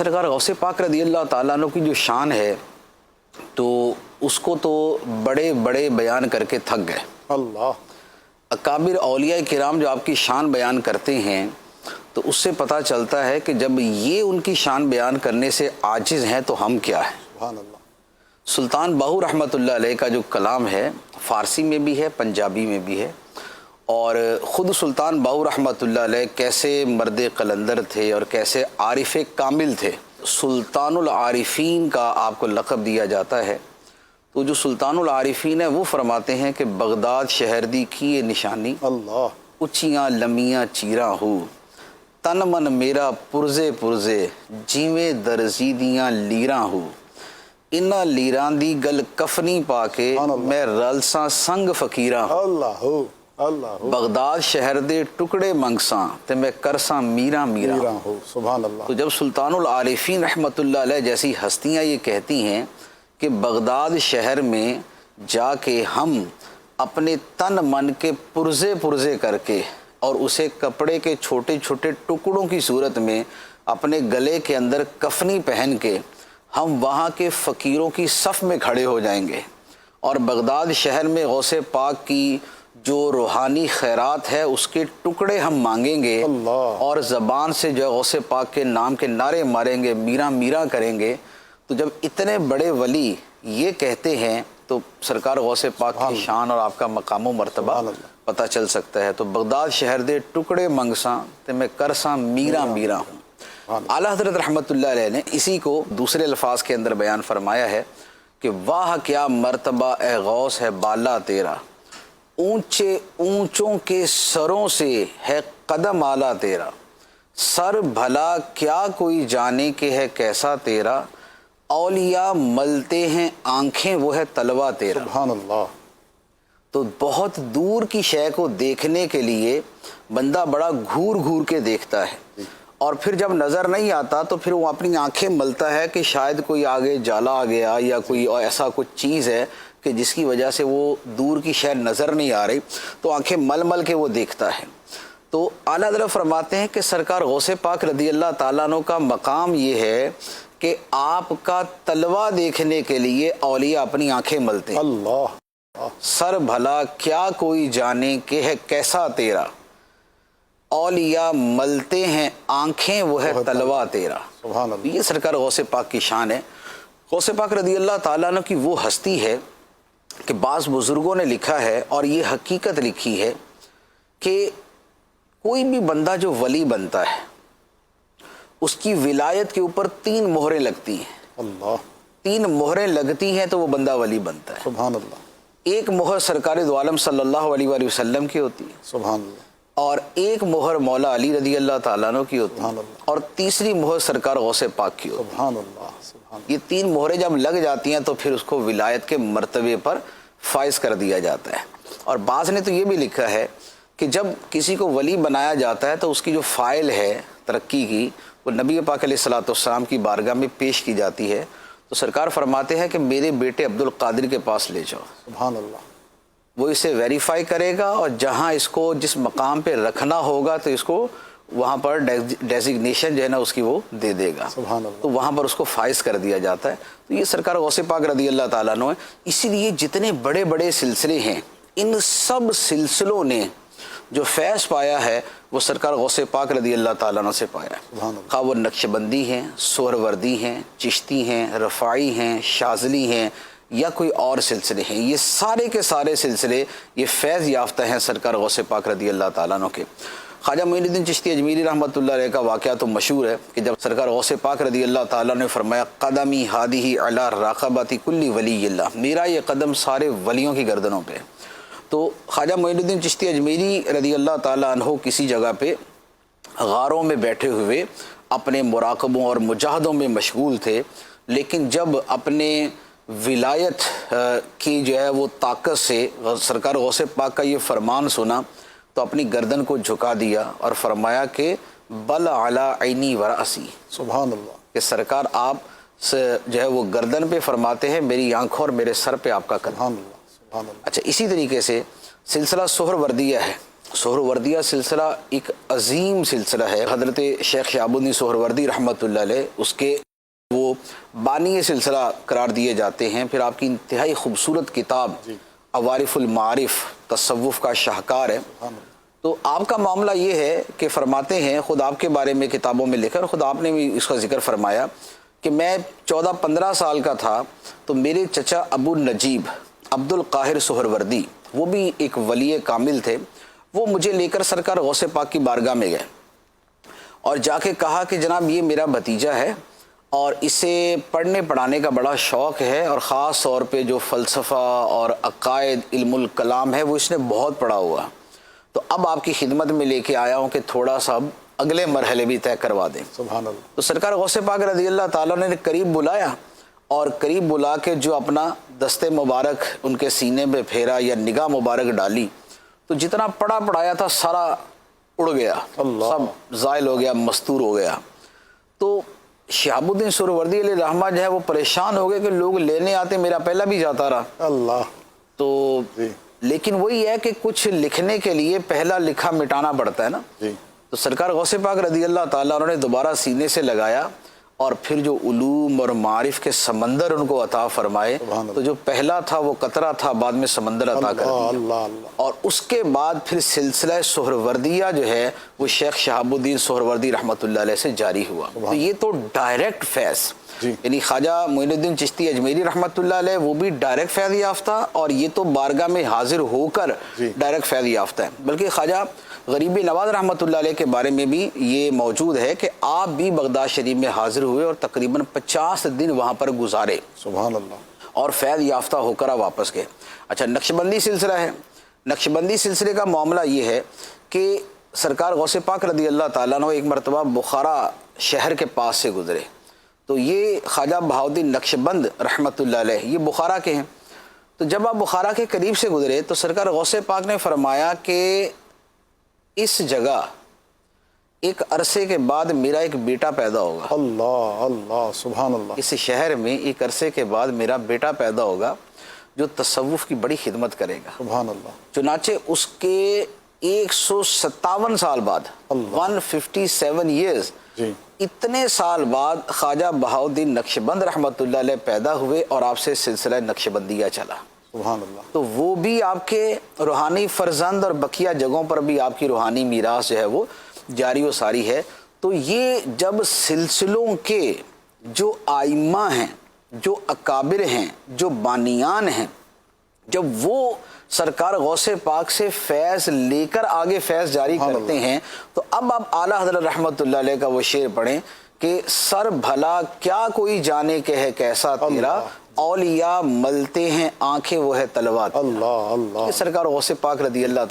سرکار غوث پاک رضی اللہ تعالیٰ عنہ کی جو شان ہے تو اس کو تو بڑے بڑے بیان کر کے تھک گئے. اللہ. اکابر اولیاء کرام جو آپ کی شان بیان کرتے ہیں تو اس سے پتہ چلتا ہے کہ جب یہ ان کی شان بیان کرنے سے عاجز ہیں تو ہم کیا ہیں. سبحان اللہ. سلطان باہو رحمۃ اللہ علیہ کا جو کلام ہے فارسی میں بھی ہے پنجابی میں بھی ہے، اور خود سلطان باہو رحمۃ اللہ علیہ کیسے مرد قلندر تھے اور کیسے عارف کامل تھے. سلطان العارفین کا آپ کو لقب دیا جاتا ہے. تو جو سلطان العارفین ہے وہ فرماتے ہیں کہ بغداد شہر دی کی یہ نشانی، اللہ. اچیاں لمیاں چیراں ہو، تن من میرا پرزے پرزے جیویں درزیدیاں لیراں ہو، انہاں لیراں دی گل کفنی پا کے میں رلساں سنگ فقیراں ہوں. اللہ ہو. اللہ ہو. بغداد شہر دے ٹکڑے منگساں تے میں کرساں میراں میراں. میرا ہو. سبحان اللہ. تو جب سلطان العارفین رحمۃ اللہ علیہ جیسی ہستیاں یہ کہتی ہیں کہ بغداد شہر میں جا کے ہم اپنے تن من کے پرزے پرزے کر کے اور اسے کپڑے کے چھوٹے چھوٹے ٹکڑوں کی صورت میں اپنے گلے کے اندر کفنی پہن کے ہم وہاں کے فقیروں کی صف میں کھڑے ہو جائیں گے اور بغداد شہر میں غوث پاک کی جو روحانی خیرات ہے اس کے ٹکڑے ہم مانگیں گے اللہ. اور زبان سے جو غوث پاک کے نام کے نعرے ماریں گے، میراں میراں کریں گے. تو جب اتنے بڑے ولی یہ کہتے ہیں تو سرکار غوث پاک کی شان اور آپ کا مقام و مرتبہ پتہ چل سکتا ہے. تو بغداد شہر دے ٹکڑے منگساں تے میں کرساں میراں میراں ہوں. اعلیٰ حضرت رحمۃ اللہ علیہ نے اسی کو دوسرے الفاظ کے اندر بیان فرمایا ہے کہ واہ کیا مرتبہ اے غوث ہے بالا تیرا، اونچے اونچوں کے سروں سے ہے قدم اعلیٰ تیرا، سر بھلا کیا کوئی جانے کے ہے کیسا تیرا، اولیاء ملتے ہیں آنکھیں وہ ہے تلوا تیرا. سبحان اللہ. تو بہت دور کی شے کو دیکھنے کے لیے بندہ بڑا گھور گھور کے دیکھتا ہے، اور پھر جب نظر نہیں آتا تو پھر وہ اپنی آنکھیں ملتا ہے کہ شاید کوئی آگے جالا آ گیا یا کوئی ایسا کچھ چیز ہے کہ جس کی وجہ سے وہ دور کی شے نظر نہیں آ رہی، تو آنکھیں مل مل کے وہ دیکھتا ہے. تو اعلیٰ حضرت فرماتے ہیں کہ سرکار غوث پاک رضی اللہ تعالیٰ عنہ کا مقام یہ ہے کہ آپ کا تلوہ دیکھنے کے لیے اولیاء اپنی آنکھیں ملتے ہیں. اللہ. سر بھلا کیا کوئی جانے کہ ہے کیسا تیرا، اولیاء ملتے ہیں آنکھیں وہ ہے تلوہ تیرا. سبحان اللہ. یہ سرکار غوث پاک کی شان ہے. غوث پاک رضی اللہ تعالیٰ عنہ کی وہ ہستی ہے کہ بعض بزرگوں نے لکھا ہے اور یہ حقیقت لکھی ہے کہ کوئی بھی بندہ جو ولی بنتا ہے اس کی ولایت کے اوپر 3 مہریں لگتی ہیں. اللہ. 3 مہریں لگتی ہیں تو وہ بندہ ولی بنتا ہے. سبحان اللہ. ایک مہر سرکار دو عالم صلی اللہ علیہ وآلہ وسلم کی ہوتی ہے، سبحان اللہ. اور ایک مہر مولا علی رضی اللہ تعالیٰ عنہ کی ہوتی ہے، سبحان اللہ. اور تیسری مہر سرکار غوث پاک کی ہوتی ہے. سبحان اللہ. سبحان یہ 3 مہریں جب لگ جاتی ہیں تو پھر اس کو ولایت کے مرتبے پر فائز کر دیا جاتا ہے. اور بعض نے تو یہ بھی لکھا ہے کہ جب کسی کو ولی بنایا جاتا ہے تو اس کی جو فائل ہے ترقی کی وہ نبی پاک علیہ الصلوۃ والسلام کی بارگاہ میں پیش کی جاتی ہے. تو سرکار فرماتے ہیں کہ میرے بیٹے عبد القادر کے پاس لے جاؤ، سبحان اللہ. وہ اسے ویریفائی کرے گا اور جہاں اس کو جس مقام پہ رکھنا ہوگا تو اس کو وہاں پر ڈیزگنیشن جو ہے نا اس کی وہ دے دے گا. سبحان اللہ. تو وہاں پر اس کو فائز کر دیا جاتا ہے. تو یہ سرکار غوث پاک رضی اللہ تعالیٰ عنہ ہے. اسی لیے جتنے بڑے بڑے سلسلے ہیں ان سب سلسلوں نے جو فیض پایا ہے وہ سرکار غوث پاک رضی اللہ تعالیٰ عنہ سے پایا ہے. سبحان اللہ. خواہ وہ نقش بندی ہیں، سہروردی ہیں، چشتی ہیں، رفاعی ہیں، شاذلی ہیں یا کوئی اور سلسلے ہیں، یہ سارے کے سارے سلسلے یہ فیض یافتہ ہیں سرکار غوث پاک رضی اللہ تعالیٰ عنہ کے. خواجہ معین الدین چشتی اجمیری رحمۃ اللہ علیہ کا واقعہ تو مشہور ہے کہ جب سرکار غوث پاک رضی اللہ تعالیٰ نے فرمایا قدمی ہادی علی راقبۃ کل ولی اللہ، میرا یہ قدم سارے ولیوں کی گردنوں پہ. تو خواجہ معین الدین چشتی اجمیری رضی اللہ تعالیٰ عنہ کسی جگہ پہ غاروں میں بیٹھے ہوئے اپنے مراقبوں اور مجاہدوں میں مشغول تھے، لیکن جب اپنے ولایت کی جو ہے وہ طاقت سے سرکار غوث پاک کا یہ فرمان سنا تو اپنی گردن کو جھکا دیا اور فرمایا کہ بل علی عینی و رأسی. سبحان اللہ. کہ سرکار آپ جو ہے وہ گردن پہ فرماتے ہیں، میری آنکھوں اور میرے سر پہ آپ کا قدم. سبحان اللہ. سبحان اللہ. اچھا، اسی طریقے سے سلسلہ سہروردیہ ہے سہروردیہ سلسلہ ایک عظیم سلسلہ ہے. حضرت شیخ شہاب الدین سہروردی رحمۃ اللہ علیہ اس کے وہ بانی سلسلہ قرار دیے جاتے ہیں. پھر آپ کی انتہائی خوبصورت کتاب عوارف المعارف تصوف کا شاہکار ہے. تو آپ کا معاملہ یہ ہے کہ فرماتے ہیں، خود آپ کے بارے میں کتابوں میں لکھا، اور خود آپ نے بھی اس کا ذکر فرمایا کہ میں 14-15 سال کا تھا تو میرے چچا ابو نجیب عبد القاہر سہروردی، وہ بھی ایک ولی کامل تھے، وہ مجھے لے کر سرکار غوث پاک کی بارگاہ میں گئے اور جا کے کہا کہ جناب یہ میرا بھتیجا ہے اور اسے پڑھنے پڑھانے کا بڑا شوق ہے، اور خاص طور پہ جو فلسفہ اور عقائد علم الکلام ہے وہ اس نے بہت پڑھا ہوا، تو اب آپ کی خدمت میں لے کے آیا ہوں کہ تھوڑا سا اب اگلے مرحلے بھی طے کروا دیں. سبحان اللہ. تو سرکار غوث پاک رضی اللہ تعالیٰ نے قریب بلایا، اور قریب بلا کے جو اپنا دست مبارک ان کے سینے پہ پھیرا یا نگاہ مبارک ڈالی، تو جتنا پڑھا پڑھایا تھا سارا اڑ گیا، سب زائل ہو گیا، مستور ہو گیا. تو شہاب الدین سہروردی علیہ رحمہ جو ہے وہ پریشان ہو گئے کہ لوگ لینے آتے، میرا پہلا بھی جاتا رہا. اللہ. تو لیکن وہی ہے کہ کچھ لکھنے کے لیے پہلا لکھا مٹانا پڑتا ہے نا. تو سرکار غوث پاک رضی اللہ تعالیٰ انہوں نے دوبارہ سینے سے لگایا، اور پھر جو علوم اور معارف کے سمندر ان کو عطا فرمائے. تو جو پہلا تھا وہ قطرہ تھا، بعد میں سمندر عطا کر دیا. اور اس کے بعد پھر سلسلہ سہروردیہ جو ہے وہ شیخ شہاب الدین سہروردی رحمۃ اللہ علیہ سے جاری ہوا. تو یہ تو ڈائریکٹ فیض، یعنی خواجہ معین الدین چشتی اجمیری رحمۃ اللہ علیہ وہ بھی ڈائریکٹ فیض یافتہ، اور یہ تو بارگاہ میں حاضر ہو کر ڈائریکٹ فیض یافتہ ہے. بلکہ خواجہ غریب نواز رحمۃ اللہ علیہ کے بارے میں بھی یہ موجود ہے کہ آپ بھی بغداد شریف میں حاضر ہوئے اور تقریباً 50 دن وہاں پر گزارے. سبحان اللہ. اور فیض یافتہ ہو کر آپ واپس گئے. اچھا، نقشبندی سلسلہ ہے. نقشبندی سلسلے کا معاملہ یہ ہے کہ سرکار غوث پاک رضی اللہ تعالیٰ عنہ ایک مرتبہ بخارا شہر کے پاس سے گزرے. تو یہ خواجہ بہاؤالدین نقشبند رحمۃ اللہ علیہ یہ بخارا کے ہیں. تو جب آپ بخارا کے قریب سے گزرے تو سرکار غوث پاک نے فرمایا کہ اس جگہ ایک عرصے کے بعد میرا ایک بیٹا پیدا ہوگا. اللہ اللہ. سبحان اللہ. اس شہر میں ایک عرصے کے بعد میرا بیٹا پیدا ہوگا جو تصوف کی بڑی خدمت کرے گا. سبحان اللہ. چنانچہ اس کے 157 سال بعد 157 ایئرز اتنے سال بعد خواجہ بہاؤالدین نقشبند رحمۃ اللہ علیہ پیدا ہوئے، اور آپ سے سلسلہ نقشبندیہ چلا. سبحان اللہ. تو وہ بھی آپ کے روحانی فرزند اور بقیہ جگہوں پر بھی آپ کی روحانی میراث جو ہے وہ جاری و ساری ہے. تو یہ جب سلسلوں کے جو آئمہ ہیں، جو اکابر ہیں، جو بانیان ہیں، جب وہ سرکار غوث پاک سے فیض لے کر آگے فیض جاری کرتے ہیں، تو اب آپ اعلیٰ حضرت رحمۃ اللہ علیہ کا وہ شعر پڑھیں کہ سر بھلا کیا کوئی جانے کہ ہے کیسا تیرا، اولیاء ملتے ہیں آنکھیں وہ ہے تلوات. اللہ اللہ. سرکار غوث پاک رضی اللہ تعالیٰ